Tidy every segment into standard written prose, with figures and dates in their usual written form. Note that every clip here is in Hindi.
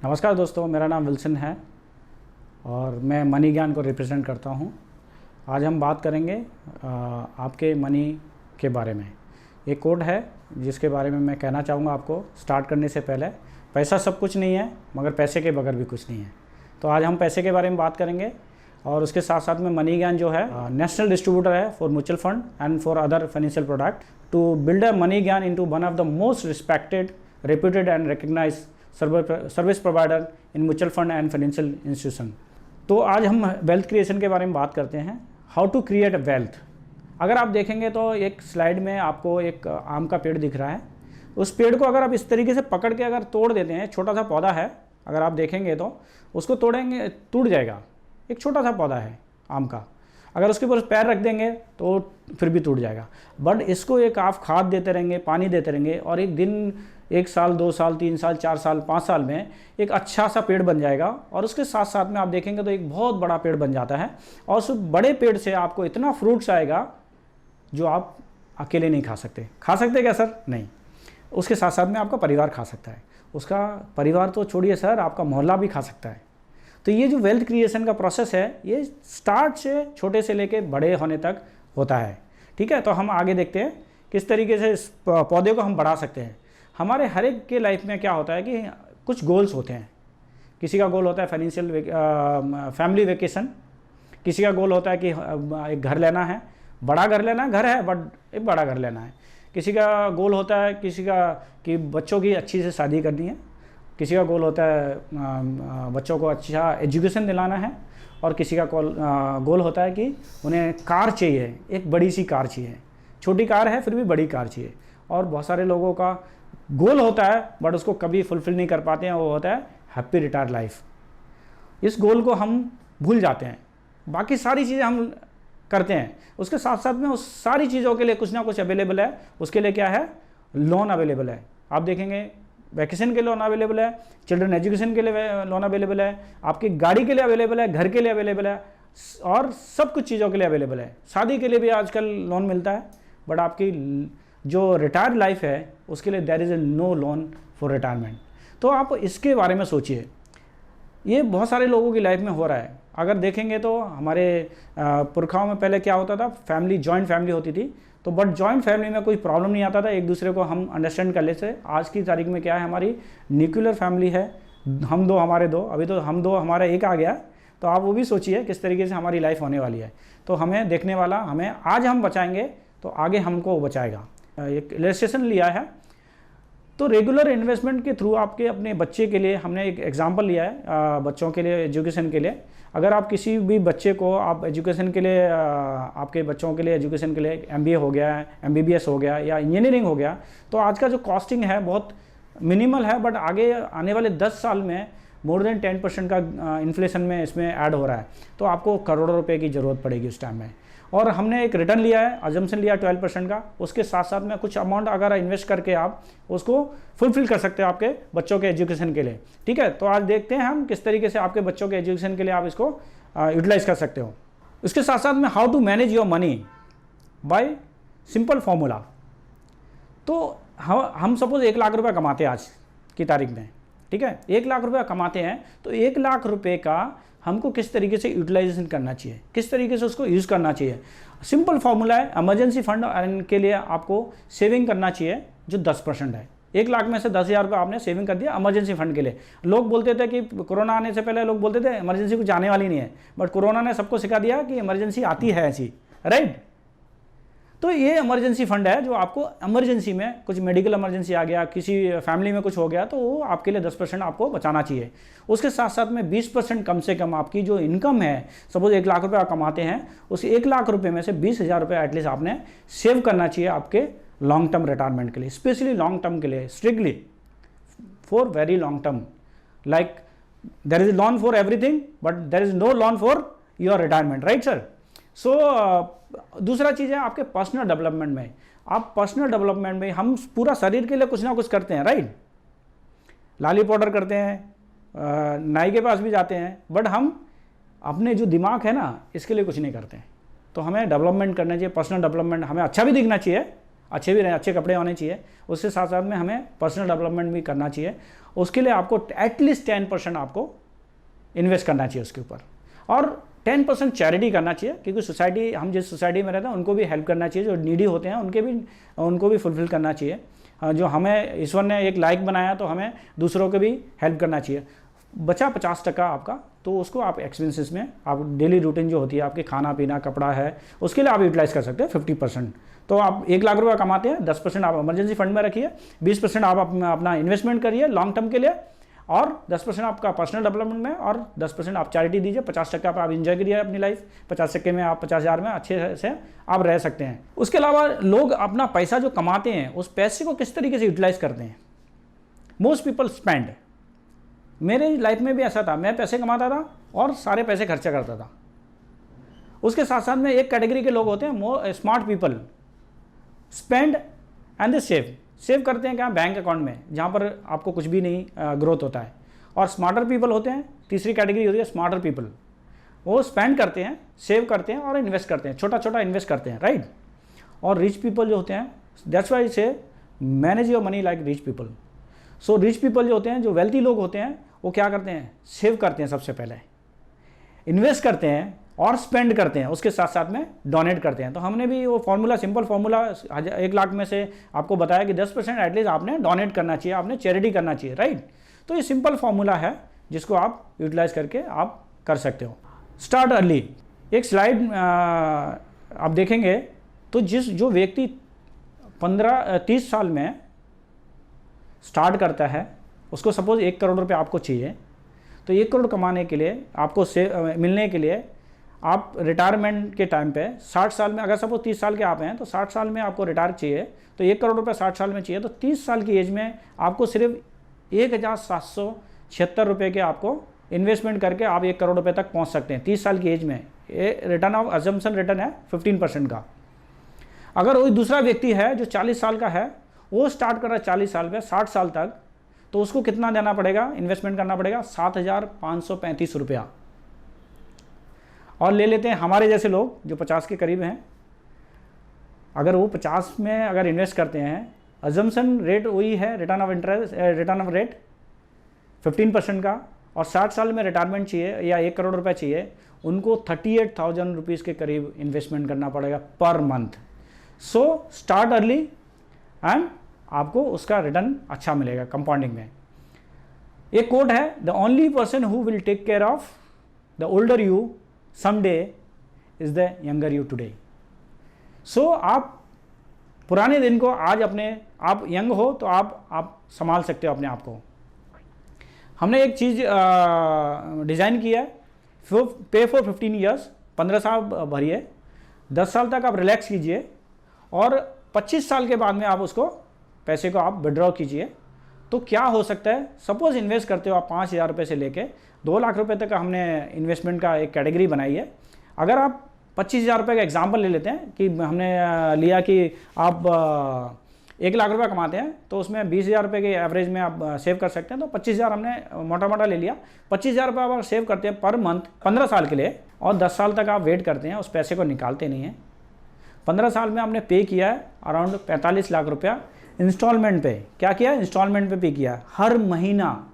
नमस्कार दोस्तों, मेरा नाम विल्सन है और मैं मनी ज्ञान को रिप्रेजेंट करता हूं। आज हम बात करेंगे आपके मनी के बारे में। एक कोट है जिसके बारे में मैं कहना चाहूँगा आपको स्टार्ट करने से पहले। पैसा सब कुछ नहीं है, मगर पैसे के बगैर भी कुछ नहीं है। तो आज हम पैसे के बारे में बात करेंगे और उसके साथ साथ में मनी ज्ञान जो है नेशनल डिस्ट्रीब्यूटर है for mutual fund and for other financial product to build a money Gyan into one of the most respected, reputed and recognised service provider in mutual fund and financial institution. तो आज हम वेल्थ क्रिएशन के बारे में बात करते हैं, हाउ टू क्रिएट वेल्थ। अगर आप देखेंगे तो एक स्लाइड में आपको एक आम का पेड़ दिख रहा है। उस पेड़ को अगर आप इस तरीके से पकड़ के अगर तोड़ देते हैं, छोटा सा पौधा है, अगर आप देखेंगे तो उसको तोड़ेंगे टूट जाएगा। एक छोटा सा पौधा है आम का, अगर उसके ऊपर पैर रख देंगे तो फिर भी टूट जाएगा। बट इसको एक आप खाद देते रहेंगे, पानी देते रहेंगे और एक दिन, 1 साल, 2 साल, 3 साल, 4 साल, 5 साल में एक अच्छा सा पेड़ बन जाएगा। और उसके साथ साथ में आप देखेंगे तो एक बहुत बड़ा पेड़ बन जाता है और उस बड़े पेड़ से आपको इतना फ्रूट्स आएगा जो आप अकेले नहीं खा सकते। खा सकते क्या सर? नहीं। उसके साथ साथ में आपका परिवार खा सकता है। उसका परिवार तो छोड़िए सर, आपका मोहल्ला भी खा सकता है। तो ये जो वेल्थ क्रिएशन का प्रोसेस है, ये स्टार्ट से छोटे से लेके बड़े होने तक होता है। ठीक है, तो हम आगे देखते हैं किस तरीके से इस पौधे को हम बढ़ा सकते हैं। हमारे हर एक के लाइफ में क्या होता है कि कुछ गोल्स होते हैं। किसी का गोल होता है फैमिली वेकेशन, किसी का गोल होता है कि एक घर लेना है, बड़ा घर लेना है, घर है बट एक बड़ा घर लेना है। किसी का गोल होता है कि बच्चों की अच्छी से शादी करनी है। किसी का गोल होता है बच्चों को अच्छा एजुकेशन दिलाना है। और किसी का गोल होता है कि उन्हें कार चाहिए, एक बड़ी सी कार चाहिए। छोटी कार है फिर भी बड़ी कार चाहिए। और बहुत सारे लोगों का गोल होता है बट उसको कभी फुलफिल नहीं कर पाते हैं, वो होता है हैप्पी रिटायर लाइफ। इस गोल को हम भूल जाते हैं, बाकी सारी चीज़ें हम करते हैं। उसके साथ साथ में उस सारी चीज़ों के लिए कुछ ना कुछ अवेलेबल है। उसके लिए क्या है? लोन अवेलेबल है। आप देखेंगे वैकेशन के लोन अवेलेबल है, चिल्ड्रन एजुकेशन के लिए लोन अवेलेबल है, आपकी गाड़ी के लिए अवेलेबल है, घर के लिए अवेलेबल है और सब कुछ चीज़ों के लिए अवेलेबल है। शादी के लिए भी आजकल लोन मिलता है। बट आपकी जो रिटायर्ड लाइफ है उसके लिए there is a no loan for retirement. तो आप इसके बारे में सोचिए। ये बहुत सारे लोगों की लाइफ में हो रहा है। अगर देखेंगे तो हमारे पुरखाओं में पहले क्या होता था, फैमिली, जॉइंट फैमिली होती थी। तो बट जॉइंट फैमिली में कोई प्रॉब्लम नहीं आता था, एक दूसरे को हम अंडरस्टैंड कर लेते थे। आज की तारीख में क्या है, हमारी न्यूक्लियर फैमिली है, हम दो हमारे दो, अभी तो हम दो हमारा एक आ गया। तो आप वो भी सोचिए किस तरीके से हमारी लाइफ होने वाली है। तो हमें देखने वाला, हमें आज हम बचाएंगे तो आगे हमको बचाएगा। एक इलस्ट्रेशन लिया है। तो रेगुलर इन्वेस्टमेंट के थ्रू आपके अपने बच्चे के लिए हमने एक एग्जांपल लिया है, बच्चों के लिए, एजुकेशन के लिए। अगर आप किसी भी बच्चे को आप एजुकेशन के लिए, आपके बच्चों के लिए एजुकेशन के लिए MBA हो गया, MBBS हो गया या इंजीनियरिंग हो गया, तो आज का जो कॉस्टिंग है बहुत मिनिमल है। बट आगे आने वाले 10 साल में मोर देन 10% का इन्फ्लेशन में इसमें ऐड हो रहा है। तो आपको करोड़ों रुपए की ज़रूरत पड़ेगी उस टाइम में। और हमने एक रिटर्न लिया है, अजम्पशन लिया 12% का। उसके साथ साथ में कुछ अमाउंट अगर इन्वेस्ट करके आप उसको फुलफिल कर सकते हो आपके बच्चों के एजुकेशन के लिए। ठीक है, तो आज देखते हैं हम किस तरीके से आपके बच्चों के एजुकेशन के लिए आप इसको यूटिलाइज कर सकते हो। उसके साथ साथ में how to manage your money by simple formula. तो हम सपोज 1 लाख रुपये कमाते हैं आज की तारीख में। ठीक है, 1 लाख रुपये कमाते हैं तो 1 लाख रुपये का हमको किस तरीके से यूटिलाइजेशन करना चाहिए, किस तरीके से उसको यूज़ करना चाहिए। सिंपल फॉर्मूला है, इमरजेंसी फंड के लिए आपको सेविंग करना चाहिए जो 10% है। 1 लाख में से 10,000 रुपये आपने सेविंग कर दिया इमरजेंसी फंड के लिए। लोग बोलते थे कि कोरोना आने से पहले लोग बोलते थे इमरजेंसी कुछ आने वाली नहीं है, बट कोरोना ने सबको सिखा दिया कि इमरजेंसी आती है ऐसी, राइट। तो ये इमरजेंसी फंड है जो आपको इमरजेंसी में, कुछ मेडिकल इमरजेंसी आ गया, किसी फैमिली में कुछ हो गया, तो वो आपके लिए 10% आपको बचाना चाहिए। उसके साथ साथ में 20% कम से कम आपकी जो इनकम है, सपोज 1 लाख रुपये आप कमाते हैं, उस 1 लाख रुपये में से 20,000 रुपये एटलीस्ट आपने सेव करना चाहिए आपके लॉन्ग टर्म रिटायरमेंट के लिए, स्पेशली लॉन्ग टर्म के लिए, strictly for very long term. Like there is loan for everything but there is no loan for your retirement, right sir. So दूसरा चीज़ है आपके पर्सनल डेवलपमेंट में। आप पर्सनल डेवलपमेंट में, हम पूरा शरीर के लिए कुछ ना कुछ करते हैं, राइट। लाली पाउडर करते हैं, नाई के पास भी जाते हैं, बट हम अपने जो दिमाग है ना, इसके लिए कुछ नहीं करते हैं। तो हमें डेवलपमेंट करना चाहिए, पर्सनल डेवलपमेंट। हमें अच्छा भी दिखना चाहिए अच्छे भी रहें, अच्छे कपड़े होने चाहिए। उसके साथ साथ में हमें पर्सनल डेवलपमेंट भी करना चाहिए। उसके लिए आपको एटलीस्ट 10% आपको इन्वेस्ट करना चाहिए उसके ऊपर, और 10% चैरिटी करना चाहिए, क्योंकि सोसाइटी, हम जिस सोसाइटी में रहते हैं उनको भी हेल्प करना चाहिए, जो नीडी होते हैं उनको भी फुलफिल करना चाहिए। जो हमें ईश्वर ने एक लायक बनाया तो हमें दूसरों को भी हेल्प करना चाहिए। बचा 50% आपका, तो उसको आप एक्सपेंसेस में, आप डेली रूटीन जो होती है आपके, खाना पीना कपड़ा है, उसके लिए आप यूटिलाइज कर सकते हैं 50%। तो आप 1 लाख रुपया कमाते हैं, 10% आप इमरजेंसी फंड में रखिए, 20% आप अपना इन्वेस्टमेंट करिए लॉन्ग टर्म के लिए, और 10% आपका पर्सनल डेवलपमेंट में, और 10% आप चैरिटी दीजिए। 50% आप इंजॉय करिए अपनी लाइफ। 50% में आप 50,000 में अच्छे से आप रह सकते हैं। उसके अलावा लोग अपना पैसा जो कमाते हैं उस पैसे को किस तरीके से यूटिलाइज करते हैं? Most people spend. मेरे लाइफ में भी ऐसा था, मैं पैसे कमाता था और सारे पैसे खर्चा करता था। उसके साथ साथ में एक कैटेगरी के लोग होते हैं smart people, spend and they save करते हैं क्या? बैंक अकाउंट में, जहाँ पर आपको कुछ भी नहीं ग्रोथ होता है। और स्मार्टर पीपल होते हैं, तीसरी कैटेगरी होती है स्मार्टर पीपल, वो स्पेंड करते हैं, सेव करते हैं और इन्वेस्ट करते हैं, छोटा छोटा इन्वेस्ट करते हैं, राइट। और रिच पीपल जो होते हैं, दैट्स वाई से manage your money like rich people. So rich people जो होते हैं, जो वेल्थी लोग होते हैं, वो क्या करते हैं? सेव करते हैं सबसे पहले, इन्वेस्ट करते हैं और स्पेंड करते हैं, उसके साथ साथ में डोनेट करते हैं। तो हमने भी वो फॉर्मूला, सिंपल फॉर्मूला 1 लाख में से आपको बताया कि 10% एटलीस्ट आपने डोनेट करना चाहिए, आपने चैरिटी करना चाहिए, राइट। तो ये सिंपल फॉर्मूला है जिसको आप यूटिलाइज करके आप कर सकते हो। Start early. एक स्लाइड आप देखेंगे तो जो व्यक्ति 30 साल में स्टार्ट करता है, उसको सपोज 1 करोड़ रुपये आपको चाहिए, तो 1 करोड़ कमाने के लिए आपको मिलने के लिए आप रिटायरमेंट के टाइम पे 60 साल में, अगर सपोज 30 साल के आप हैं तो 60 साल में आपको रिटायर चाहिए, तो 1 करोड़ रुपये 60 साल में चाहिए, तो 30 साल की एज में आपको सिर्फ 1,776 रुपये के आपको इन्वेस्टमेंट करके आप 1 करोड़ रुपये तक पहुंच सकते हैं 30 साल की एज में। ये रिटर्न ऑफ अजम्पशन रिटर्न है 15% का। अगर वही दूसरा व्यक्ति है जो 40 साल का है, वो स्टार्ट कर रहा है 40 साल में, 60 साल तक, तो उसको कितना देना पड़ेगा? इन्वेस्टमेंट करना पड़ेगा 7,535 रुपया। और ले लेते हैं हमारे जैसे लोग जो 50 के करीब हैं, अगर वो 50 में अगर इन्वेस्ट करते हैं, अजम्पशन रेट वही है, रिटर्न ऑफ रेट 15% का, और 60 साल में रिटायरमेंट चाहिए या 1 करोड़ रुपए चाहिए, उनको 38,000 रुपीज़ के करीब इन्वेस्टमेंट करना पड़ेगा per month. So start early and आपको उसका रिटर्न अच्छा मिलेगा कंपाउंडिंग में। एक कोट है, the only person who will take care of the older you someday is the younger you today। So आप पुराने दिन को आज आप यंग हो तो आप संभाल सकते हो अपने आप को। हमने एक चीज़ डिज़ाइन किया है, पे फॉर 15 ईयर्स, 15 साल भरिए, 10 साल तक आप रिलैक्स कीजिए, और 25 साल के बाद में आप उसको पैसे को आप विड्रॉ कीजिए। तो क्या हो सकता है, सपोज इन्वेस्ट करते हो आप 5,000 रुपये से लेके 2 लाख रुपए तक हमने इन्वेस्टमेंट का एक कैटेगरी बनाई है। अगर आप 25,000 रुपये का एग्जांपल ले लेते हैं कि हमने लिया कि आप 1 लाख रुपये कमाते हैं, तो उसमें 20,000 रुपये के एवरेज में आप सेव कर सकते हैं। तो 25,000 हमने मोटा मोटा ले लिया। 25,000 रुपये आप सेव करते हैं पर मंथ 15 साल के लिए, और 10 साल तक आप वेट करते हैं, उस पैसे को निकालते नहीं हैं। 15 साल में हमने पे किया है अराउंड 45 लाख रुपया इंस्टॉलमेंट पे। क्या किया? इंस्टॉलमेंट पे किया, हर महीना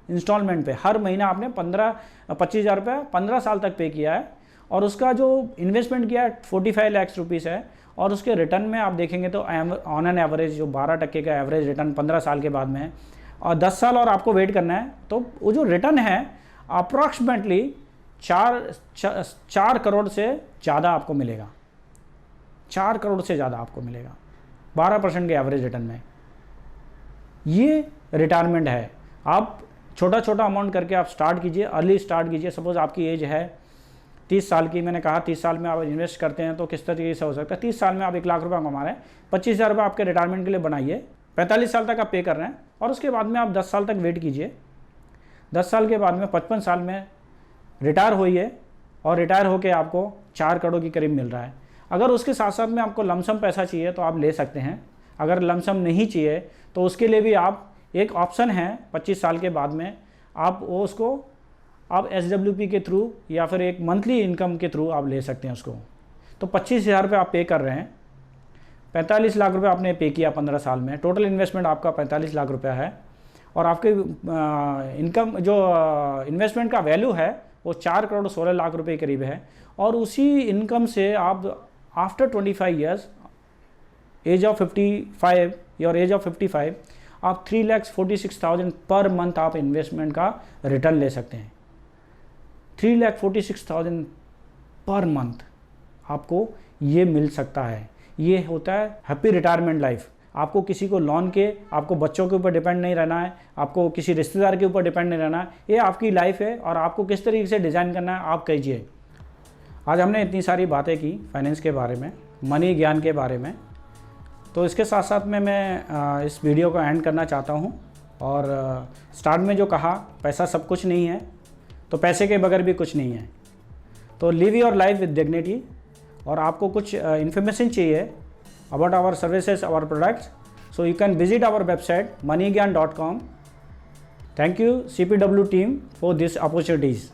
इंस्टॉलमेंट पे, हर महीना आपने 25,000 रुपये 15 साल तक पे किया है, और उसका जो इन्वेस्टमेंट किया है 45 लाख रुपीज़ है, और उसके रिटर्न में आप देखेंगे तो ऑन एन एवरेज जो 12% का एवरेज रिटर्न 15 साल के बाद में है, और 10 साल और आपको वेट करना है, तो वो जो रिटर्न है अप्रॉक्सीमेटली 4 करोड़ से ज़्यादा आपको मिलेगा, 4 करोड़ से ज़्यादा आपको मिलेगा 12% के एवरेज रिटर्न में। ये रिटायरमेंट है। आप छोटा छोटा अमाउंट करके आप स्टार्ट कीजिए, अर्ली स्टार्ट कीजिए। सपोज आपकी एज है 30 साल की, मैंने कहा 30 साल में आप इन्वेस्ट करते हैं तो किस तरीके से हो सकता है। 30 साल में आप 1 लाख रुपये कमा रहे हैं, 25,000 रुपये आपके रिटायरमेंट के लिए बनाइए, 45 साल तक आप पे कर रहे हैं, और उसके बाद में आप 10 साल तक वेट कीजिए। 10 साल के बाद में 55 साल में रिटायर होइए, और रिटायर होकर आपको 4 करोड़ के करीब मिल रहा है। अगर उसके साथ साथ में आपको लमसम पैसा चाहिए तो आप ले सकते हैं। अगर लमसम नहीं चाहिए तो उसके लिए भी आप एक ऑप्शन है 25 साल के बाद में, आप वो उसको आप SWP के थ्रू या फिर एक मंथली इनकम के थ्रू आप ले सकते हैं उसको। तो 25,000 रुपये आप पे कर रहे हैं, 45 लाख रुपए आपने पे किया 15 साल में, टोटल इन्वेस्टमेंट आपका 45 लाख रुपया है। और आपके इनकम जो इन्वेस्टमेंट का वैल्यू है वो 4 करोड़ 16 लाख रुपए करीब है। और उसी इनकम से आप आफ्टर 25 ईयर्स, एज ऑफ 55 और एज ऑफ 55, आप 3,46,000 पर मंथ आप इन्वेस्टमेंट का रिटर्न ले सकते हैं। 3,46,000 पर मंथ आपको ये मिल सकता है। ये होता है हैप्पी रिटायरमेंट लाइफ। आपको किसी को लोन के, आपको बच्चों के ऊपर डिपेंड नहीं रहना है, आपको किसी रिश्तेदार के ऊपर डिपेंड नहीं रहना है। ये आपकी लाइफ है और आपको किस तरीके से डिज़ाइन करना है आप कीजिए। आज हमने इतनी सारी बातें की फाइनेंस के बारे में, मनी ज्ञान के बारे में। तो इसके साथ साथ में मैं इस वीडियो को एंड करना चाहता हूँ। और स्टार्ट में जो कहा, पैसा सब कुछ नहीं है, तो पैसे के बगैर भी कुछ नहीं है। तो live your life with dignity. और आपको कुछ इन्फॉर्मेशन चाहिए about our services, our products, so you can visit our website moneyGyan.com. Thank you CPW team for this opportunities.